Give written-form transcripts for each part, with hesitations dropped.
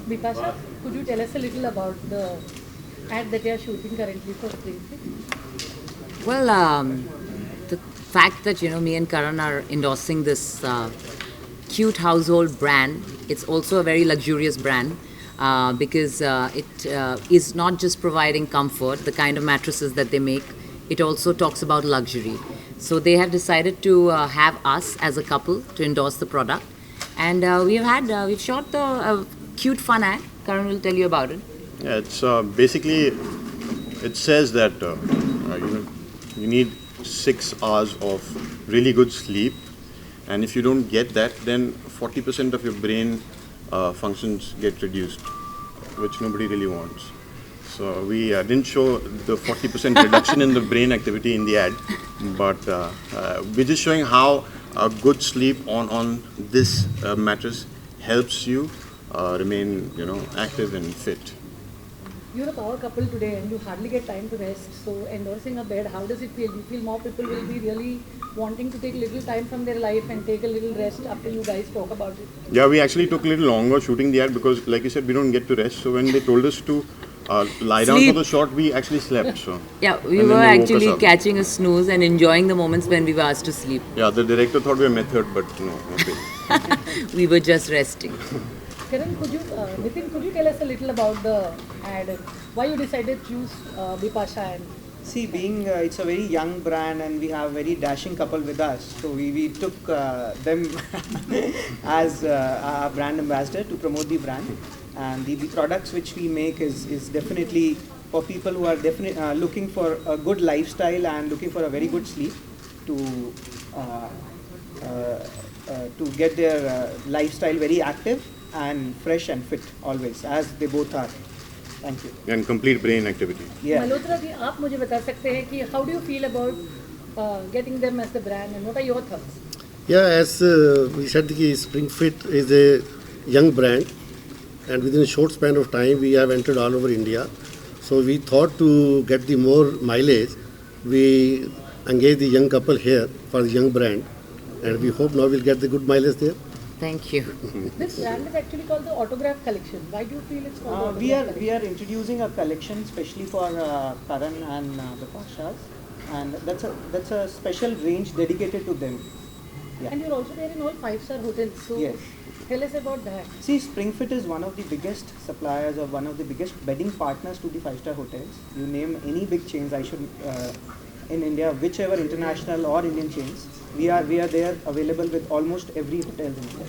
Bipasha, could you tell us a little about the ad that you are shooting currently for Springfield? Well, the fact that me and Karan are endorsing this cute household brand, it's also a very luxurious brand because it is not just providing comfort, the kind of mattresses that they make. It also talks about luxury. So they have decided to have us as a couple to endorse the product, and we've shot the cute fun ad. Karan will tell you about it. Yeah, it's basically it says that you need 6 hours of really good sleep, and if you don't get that, then 40% of your brain functions get reduced, which nobody really wants. So we didn't show the 40% reduction in the brain activity in the ad, but we're just showing how a good sleep on this mattress helps you remain active and fit. You're a power couple today and you hardly get time to rest. So endorsing a bed, how does it feel? Do you feel more people will be really wanting to take little time from their life and take a little rest after you guys talk about it? Yeah, we actually took a little longer shooting the ad because, like you said, we don't get to rest. So when they told us to lie down Sleep. for the shot, we actually slept. So Yeah, we and were then they woke us actually up. catching a snooze and enjoying the moments when we were asked to sleep. Yeah, the director thought we were method, but no. Okay. We were just resting. Karan, Nitin, could you tell us a little about the ad? Why you decided to choose Bipasha and See, being it's a very young brand and we have a very dashing couple with us, so we took them as our brand ambassador to promote the brand. And the products which we make is definitely for people who are definitely looking for a good lifestyle and looking for a very good sleep to uh, get their lifestyle very active and fresh and fit always, as they both are. Thank you. And complete brain activity. Yeah. Malhotra ji, आप मुझे बता सकते हैं कि how do you feel about getting them as the brand and what are your thoughts? Yeah, as we said, the SpringFit is a young brand, and within a short span of time, we have entered all over India. So we thought to get the more mileage, we engaged the young couple here for the young brand, and we hope now we'll get the good mileage there. Thank you. This brand is actually called the Autograph Collection. Why do you feel it's called the We Autograph are we are introducing a collection especially for Karan and the Pashas, and that's a special range dedicated to them. Collection? And you're also there in all 5-star hotels. So Yes. tell us about that. See, SpringFit is one of the biggest suppliers or one of the biggest bedding partners to the 5-star hotels. You name any big chains, I should in India, whichever international or Indian chains, we are there available with almost every hotel in India.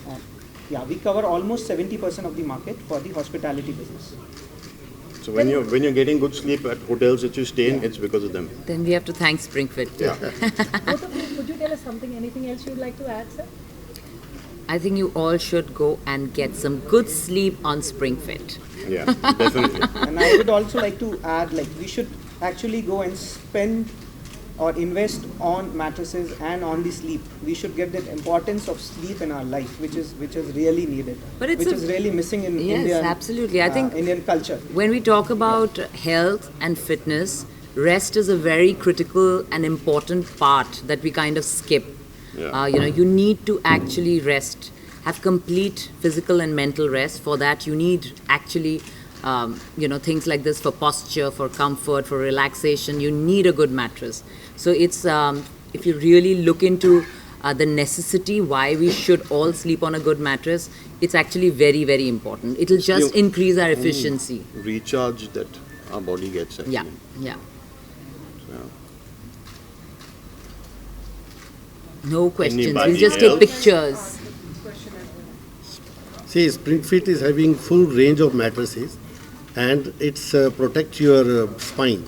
And yeah, we cover almost 70% of the market for the hospitality business. So when you're getting good sleep at hotels that you stay in, it's because of them. Then we have to thank Springfit. Yeah. Both of you, could you tell us something, anything else you'd like to add, sir? I think you all should go and get some good sleep on Springfit. Yeah, definitely. And I would also like to add, like, we should actually go and spend or invest on mattresses and on the sleep. We should get that importance of sleep in our life, which is really needed, But it's which a- is really missing in Yes, Indian, absolutely. I think Indian culture. when we talk about health and fitness, rest is a very critical and important part that we kind of skip. Yeah. You need to actually rest, have complete physical and mental rest. For that, you need actually, things like this for posture, for comfort, for relaxation. You need a good mattress. So it's if you really look into the necessity why we should all sleep on a good mattress, it's actually very, very important. It'll just You- increase our efficiency. Recharge that our body gets actually. Yeah, yeah. So, No questions. Anybody We'll just take else? pictures. See, SpringFit is having full range of mattresses, and it's protect your spine.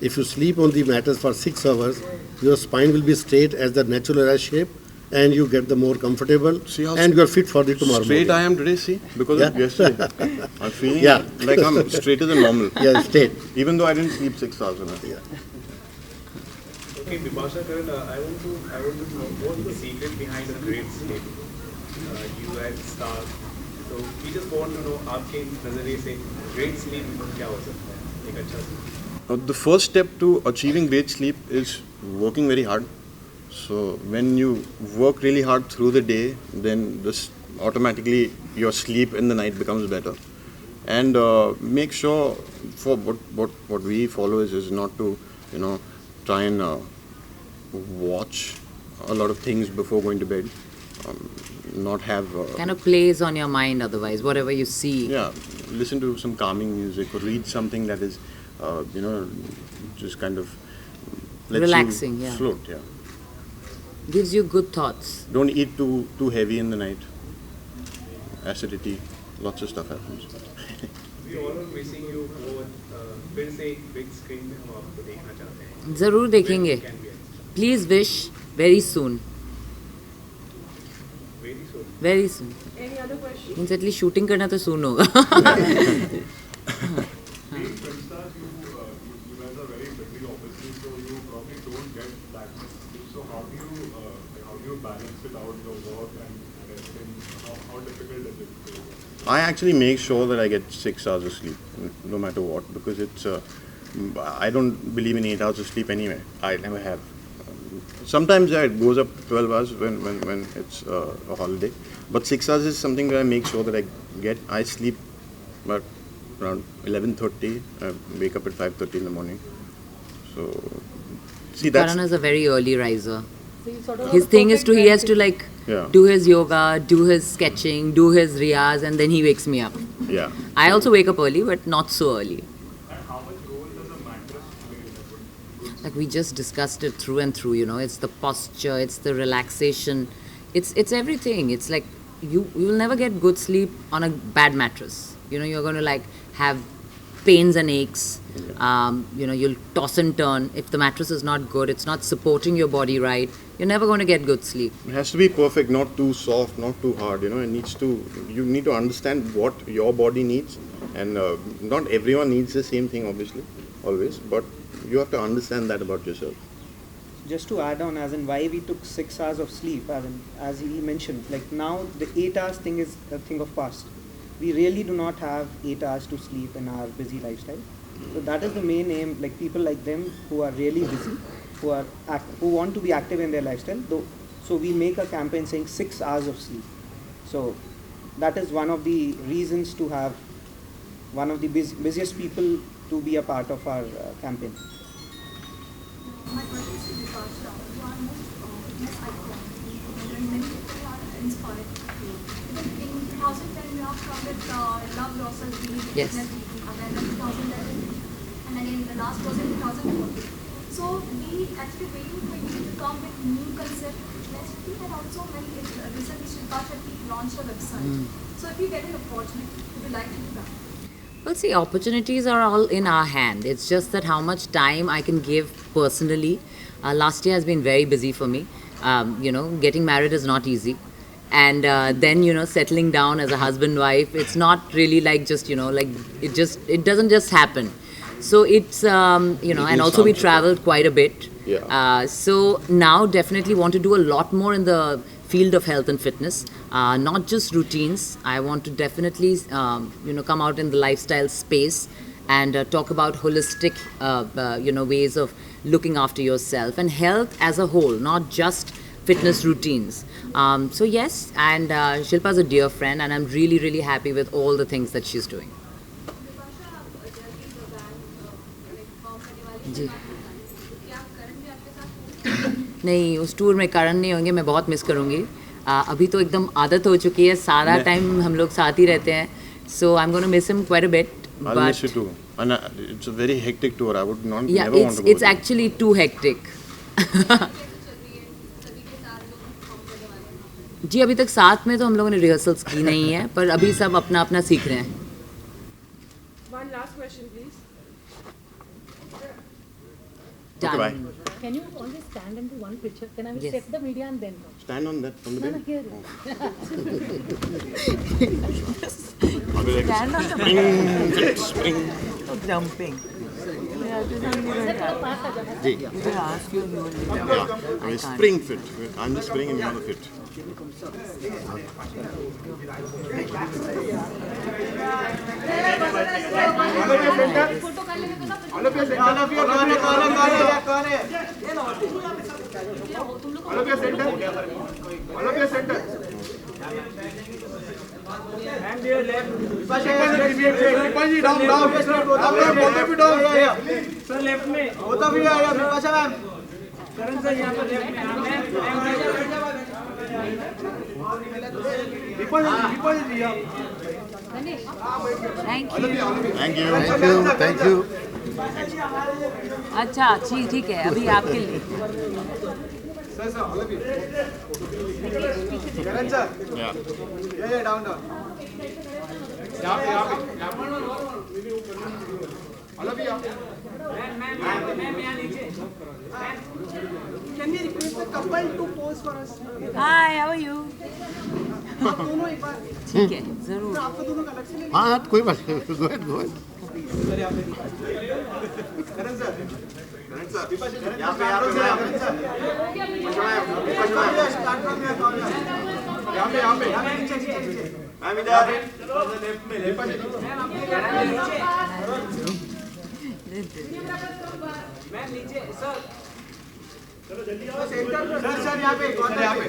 If you sleep on the mattress for 6 hours, your spine will be straight as the natural ass shape, and you get the more comfortable, See how and you are fit for the tomorrow straight morning. I am today, see? Because of Yeah. yesterday. I'm feeling Yeah. like I'm straighter than normal. Yeah, straight. Even though I didn't sleep 6 hours a night. Yeah. Okay, Bipasha, Karan, I want to know what's the secret behind a great sleep. You guys start. So we just want to know आपके नजरिए से great sleep क्या हो सकता है एक अच्छा sleep. The first step to achieving great sleep is working very hard. So when you work really hard through the day, then automatically your sleep in the night becomes better. And make sure for what we follow is not to, try and watch a lot of things before going to bed. Not have Kind of plays on your mind otherwise, whatever you see. yeah, listen to some calming music or read something that is, just kind of lets Relaxing, you yeah. float. Yeah. Gives you good thoughts. Don't eat too heavy in the night. Acidity, lots of stuff happens. We all are wishing you both फिर से एक big screen में हम आपको देखना चाहते हैं. जरूर देखेंगे. Can be expected. Please wish very soon. Very soon. Very soon. Any other question? Means at least shooting करना तो soon होगा. Being film stars, you guys are very busy, obviously, so you probably don't get that much sleep. So how do you balance it out, your work and resting? How difficult is it for you? I actually make sure that I get 6 hours of sleep, no matter what, because it's. I don't believe in 8 hours of sleep anyway. I never have. Sometimes it goes up 12 hours when it's a holiday, but 6 hours is something that I make sure that I get. I sleep about around 11:30. I wake up at 5:30 in the morning. So, see that's. Karan is a very early riser. So you sort of His thing is to, he has to like Yeah. do his yoga, do his sketching, do his riyaz, and then he wakes me up. Yeah. I also wake up early, but not so early. And how much role does a mattress play in a good Like we just discussed it through and through, it's the posture, it's the relaxation, it's everything. It's like you will never get good sleep on a bad mattress. You're going to like have pains and aches. You'll toss and turn. If the mattress is not good, it's not supporting your body right, you're never going to get good sleep. It has to be perfect, not too soft, not too hard. It needs to. You need to understand what your body needs, and not everyone needs the same thing, obviously, always. But you have to understand that about yourself. Just to add on, as in why we took 6 hours of sleep, as he mentioned, like now the 8 hours thing is a thing of past. We really do not have 8 hours to sleep in our busy lifestyle. So that is the main aim, like people like them who are really busy, who want to be active in their lifestyle. So we make a campaign saying 6 hours of sleep. So that is one of the reasons to have one of the busiest people to be a part of our campaign. My question is to Vipasha. You are most fitness icon. And many people are inspired to you. In 2010, you have founded Love Yourself BB Yes. Fitness BB, and then 2011, and again the last was in 2014. So we actually waiting for you to come with new concept fitness BB, and also when recently Shilpa Shetty launched a website. So if you get an opportunity, would you like to do that? Well, see, opportunities are all in our hand. It's just that how much time I can give personally. Last year has been very busy for me. Getting married is not easy. And then, settling down as a husband, wife, it's not really like just, it doesn't just happen. So it's, and also we traveled quite a bit. Yeah. So now definitely want to do a lot more in the field of health and fitness, not just routines. I want to definitely, come out in the lifestyle space and talk about holistic, ways of looking after yourself and health as a whole, not just fitness routines. So yes, and Shilpa is a dear friend, and I'm really, really happy with all the things that she's doing. जी नहीं, उस tour में करण नहीं होंगे, मैं बहुत miss करूँगी. अभी तो एकदम आदत हो चुकी है, सारा टाइम हम लोग साथ ही रहते हैं. So I'm going to miss him quite a bit. I'll miss you too. And it's a very hectic tour. I would not Yeah, never want to go. it's actually too hectic. जी अभी तक साथ में तो हम लोगों ने rehearsals की नहीं है, पर अभी सब अपना अपना सीख रहे हैं. One last question, please. Okay, bye. Can you always stand and do one picture? Then I will Yes. set the media and then come. Stand on that from the No, bed. here. I'll be like, spring. Jumping. Yeah, I spring fit. I'm the spring and you're the fit. तुम लोग All of your center. All of your center. And your left. Vipashi, down, down. Both of you down. Sir, left में. Both of you are here. Vipasha ma'am. Karan sir यहाँ पर left में. Vipashi ji, yeah. Thank you. Thank you. Thank you. अच्छा ठीक है, अभी आपके लिए. Sir, all of you. Karan sir. Yeah. Yeah, down, down. यहाँ पे. All of you, यहाँ पे. मैम यहाँ नीचे. Can we request the couple to pose for us? Hi, how are you? आप दोनों एक बार. ठीक है, जरूर. आपको दोनों का अलग से लेंगे. हाँ कोई बात नहीं. Go ahead. Karan sir. यहाँ पे. Start from here. यहाँ पे. मैम इधर. लेफ्ट में. मैम नीचे. सर. सर यहाँ पे. यहाँ पे.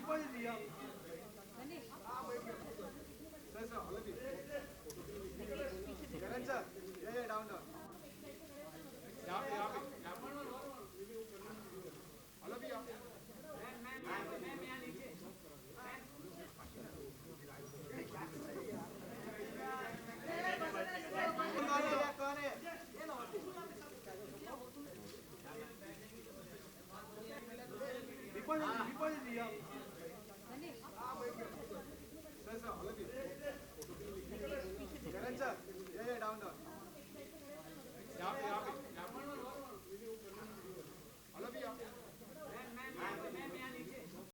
Vipashi ji, yeah.